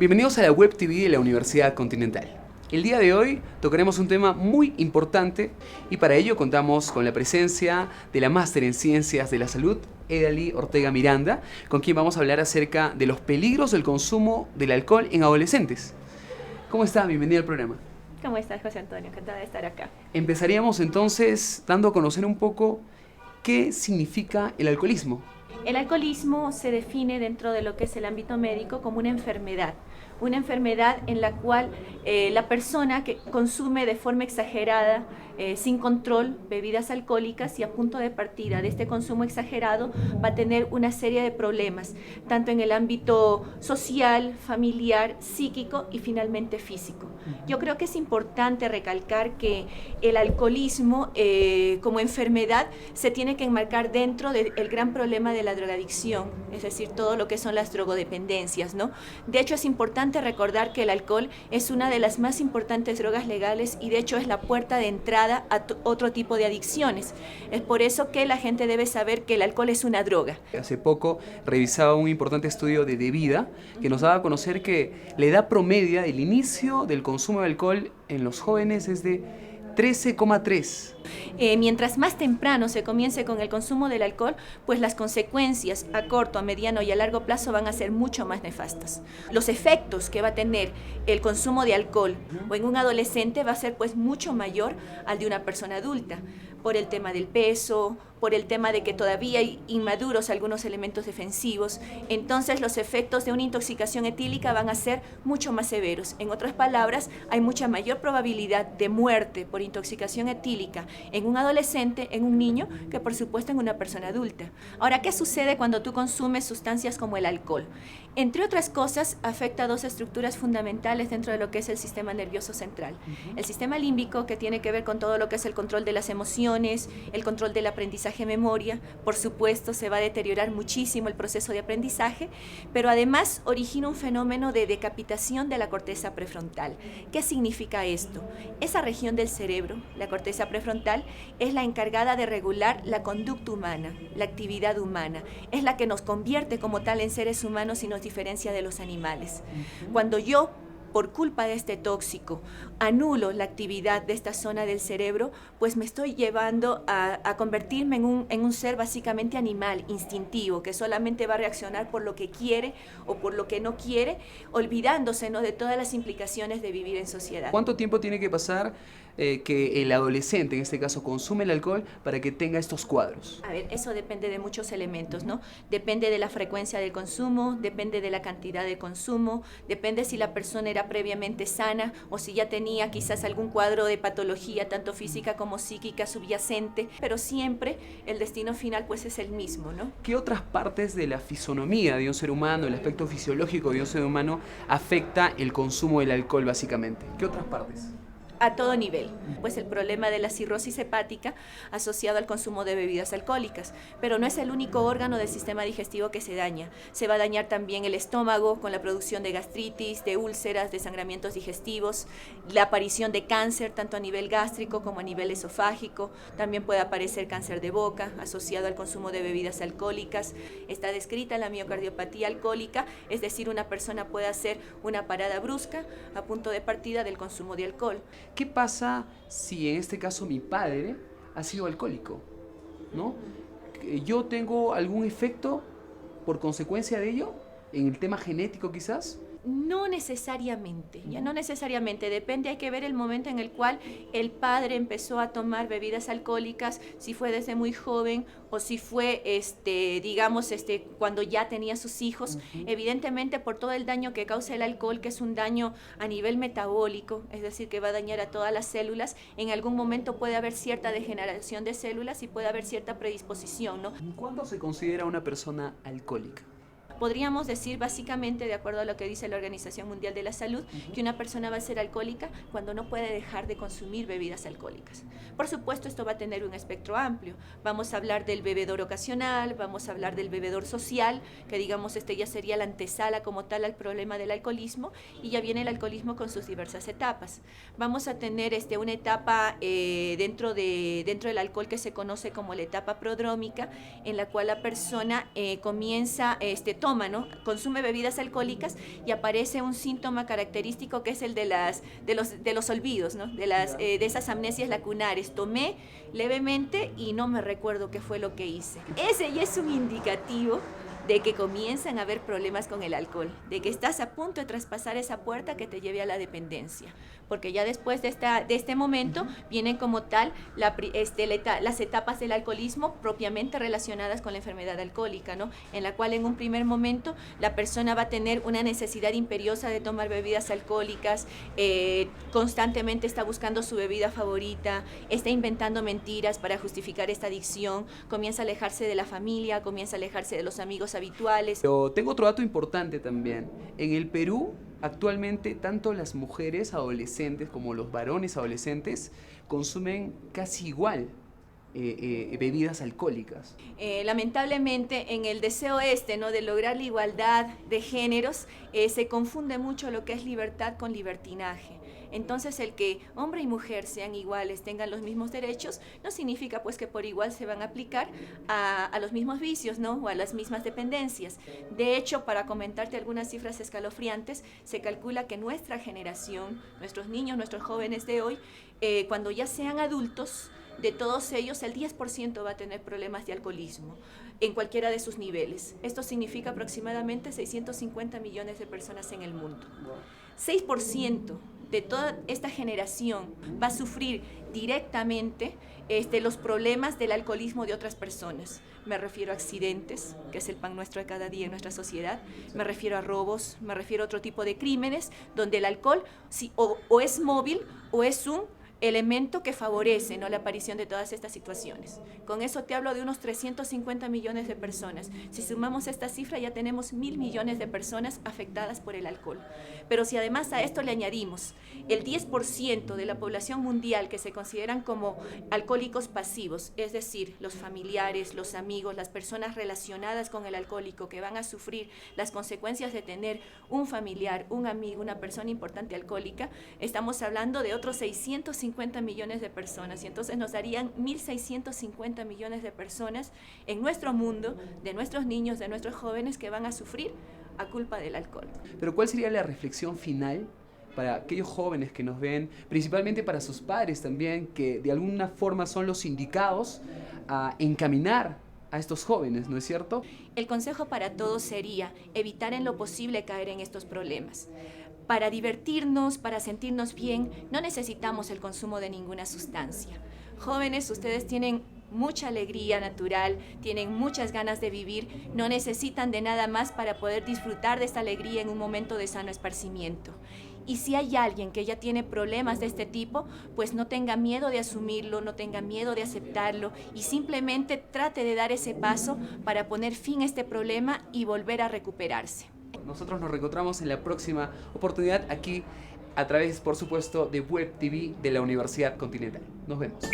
Bienvenidos a la Web TV de la Universidad Continental. El día de hoy tocaremos un tema muy importante y para ello contamos con la presencia de la Máster en Ciencias de la Salud, Edalí Ortega Miranda, con quien vamos a hablar acerca de los peligros del consumo del alcohol en adolescentes. ¿Cómo está? Bienvenida al programa. ¿Cómo estás, José Antonio? Encantada de estar acá. Empezaríamos entonces dando a conocer un poco qué significa el alcoholismo. El alcoholismo se define dentro de lo que es el ámbito médico como una enfermedad en la cual la persona que consume de forma exagerada, sin control, bebidas alcohólicas y a punto de partida de este consumo exagerado va a tener una serie de problemas, tanto en el ámbito social, familiar, psíquico y finalmente físico. Yo creo que es importante recalcar que el alcoholismo como enfermedad se tiene que enmarcar dentro del gran problema de la drogadicción, es decir, todo lo que son las drogodependencias, ¿no? De hecho, es importante recordar que el alcohol es una de las más importantes drogas legales y de hecho es la puerta de entrada a otro tipo de adicciones. Es por eso que la gente debe saber que el alcohol es una droga. Hace poco revisaba un importante estudio de DeVida que nos daba a conocer que la edad promedia del inicio del consumo de alcohol en los jóvenes es de 13,3. Mientras más temprano se comience con el consumo del alcohol, pues las consecuencias a corto, a mediano y a largo plazo van a ser mucho más nefastas. Los efectos que va a tener el consumo de alcohol o en un adolescente va a ser pues mucho mayor al de una persona adulta, por el tema del peso, por el tema de que todavía hay inmaduros algunos elementos defensivos. Entonces los efectos de una intoxicación etílica van a ser mucho más severos. En otras palabras, hay mucha mayor probabilidad de muerte por intoxicación etílica en un adolescente, en un niño, que por supuesto en una persona adulta. Ahora, ¿qué sucede cuando tú consumes sustancias como el alcohol? Entre otras cosas, afecta a dos estructuras fundamentales dentro de lo que es el sistema nervioso central. El sistema límbico, que tiene que ver con todo lo que es el control de las emociones, el control del aprendizaje memoria, por supuesto se va a deteriorar muchísimo el proceso de aprendizaje, pero además origina un fenómeno de decapitación de la corteza prefrontal. ¿Qué significa esto? Esa región del cerebro, la corteza prefrontal, es la encargada de regular la conducta humana, la actividad humana, es la que nos convierte como tal en seres humanos y nos diferencia de los animales. Cuando yo, por culpa de este tóxico, anulo la actividad de esta zona del cerebro, pues me estoy llevando a convertirme en un ser básicamente animal, instintivo, que solamente va a reaccionar por lo que quiere o por lo que no quiere, olvidándose, ¿no?, de todas las implicaciones de vivir en sociedad. ¿Cuánto tiempo tiene que pasar que el adolescente, en este caso, consume el alcohol para que tenga estos cuadros? A ver, eso depende de muchos elementos, ¿no? Depende de la frecuencia del consumo, depende de la cantidad de consumo, depende si la persona era previamente sana o si ya tenía quizás algún cuadro de patología, tanto física como psíquica subyacente, pero siempre el destino final pues es el mismo, ¿no? ¿Qué otras partes de la fisonomía de un ser humano, el aspecto fisiológico de un ser humano, afecta el consumo del alcohol básicamente? ¿Qué otras partes? A todo nivel, pues el problema de la cirrosis hepática asociado al consumo de bebidas alcohólicas, pero no es el único órgano del sistema digestivo que se daña. Se va a dañar también el estómago con la producción de gastritis, de úlceras, de sangramientos digestivos, la aparición de cáncer tanto a nivel gástrico como a nivel esofágico, también puede aparecer cáncer de boca asociado al consumo de bebidas alcohólicas. Está descrita la miocardiopatía alcohólica, es decir, una persona puede hacer una parada brusca a punto de partida del consumo de alcohol. ¿Qué pasa si en este caso mi padre ha sido alcohólico? ¿No? ¿Yo tengo algún efecto por consecuencia de ello? ¿En el tema genético quizás? No necesariamente, depende, hay que ver el momento en el cual el padre empezó a tomar bebidas alcohólicas, si fue desde muy joven o si fue, cuando ya tenía sus hijos. Evidentemente por todo el daño que causa el alcohol, que es un daño a nivel metabólico, es decir, que va a dañar a todas las células, en algún momento puede haber cierta degeneración de células y puede haber cierta predisposición, ¿no? ¿Cuándo se considera una persona alcohólica? Podríamos decir básicamente, de acuerdo a lo que dice la Organización Mundial de la Salud, que una persona va a ser alcohólica cuando no puede dejar de consumir bebidas alcohólicas. Por supuesto, esto va a tener un espectro amplio. Vamos a hablar del bebedor ocasional, vamos a hablar del bebedor social, que digamos ya sería la antesala como tal al problema del alcoholismo, y ya viene el alcoholismo con sus diversas etapas. Vamos a tener una etapa dentro del alcohol que se conoce como la etapa prodrómica, en la cual la persona comienza, toma, ¿no? Consume bebidas alcohólicas y aparece un síntoma característico que es el de los olvidos, ¿no? De esas amnesias lacunares. Tomé levemente y no me recuerdo qué fue lo que hice. Ese ya es un indicativo de que comienzan a haber problemas con el alcohol, de que estás a punto de traspasar esa puerta que te lleve a la dependencia, porque ya después de este momento vienen como tal las etapas del alcoholismo propiamente relacionadas con la enfermedad alcohólica, ¿no? En la cual en un primer momento la persona va a tener una necesidad imperiosa de tomar bebidas alcohólicas, constantemente está buscando su bebida favorita, está inventando mentiras para justificar esta adicción, comienza a alejarse de la familia, comienza a alejarse de los amigos habituales. Pero tengo otro dato importante también. En el Perú, actualmente, tanto las mujeres adolescentes como los varones adolescentes consumen casi igual bebidas alcohólicas. Lamentablemente, en el deseo ¿no? de lograr la igualdad de géneros, se confunde mucho lo que es libertad con libertinaje. Entonces, el que hombre y mujer sean iguales, tengan los mismos derechos, no significa pues que por igual se van a aplicar a los mismos vicios, ¿no? O a las mismas dependencias. De hecho, para comentarte algunas cifras escalofriantes, se calcula que nuestra generación, nuestros niños, nuestros jóvenes de hoy, cuando ya sean adultos, de todos ellos, el 10% va a tener problemas de alcoholismo en cualquiera de sus niveles. Esto significa aproximadamente 650 millones de personas en el mundo. 6% de toda esta generación va a sufrir directamente los problemas del alcoholismo de otras personas. Me refiero a accidentes, que es el pan nuestro de cada día en nuestra sociedad. Me refiero a robos, me refiero a otro tipo de crímenes, donde el alcohol o es móvil o es un elemento que favorece, ¿no? la aparición de todas estas situaciones. Con eso te hablo de unos 350 millones de personas. Si sumamos esta cifra ya tenemos 1.000 millones de personas afectadas por el alcohol. Pero si además a esto le añadimos el 10% de la población mundial que se consideran como alcohólicos pasivos, es decir, los familiares, los amigos, las personas relacionadas con el alcohólico que van a sufrir las consecuencias de tener un familiar, un amigo, una persona importante alcohólica, estamos hablando de otros 650 millones de personas, y entonces nos darían 1.650 millones de personas en nuestro mundo, de nuestros niños, de nuestros jóvenes que van a sufrir a culpa del alcohol. Pero ¿cuál sería la reflexión final para aquellos jóvenes que nos ven, principalmente para sus padres también, que de alguna forma son los indicados a encaminar a estos jóvenes, ¿no es cierto? El consejo para todos sería evitar en lo posible caer en estos problemas. Para divertirnos, para sentirnos bien, no necesitamos el consumo de ninguna sustancia. Jóvenes, ustedes tienen mucha alegría natural, tienen muchas ganas de vivir, no necesitan de nada más para poder disfrutar de esta alegría en un momento de sano esparcimiento. Y si hay alguien que ya tiene problemas de este tipo, pues no tenga miedo de asumirlo, no tenga miedo de aceptarlo y simplemente trate de dar ese paso para poner fin a este problema y volver a recuperarse. Nosotros nos reencontramos en la próxima oportunidad aquí a través, por supuesto, de Web TV de la Universidad Continental. Nos vemos.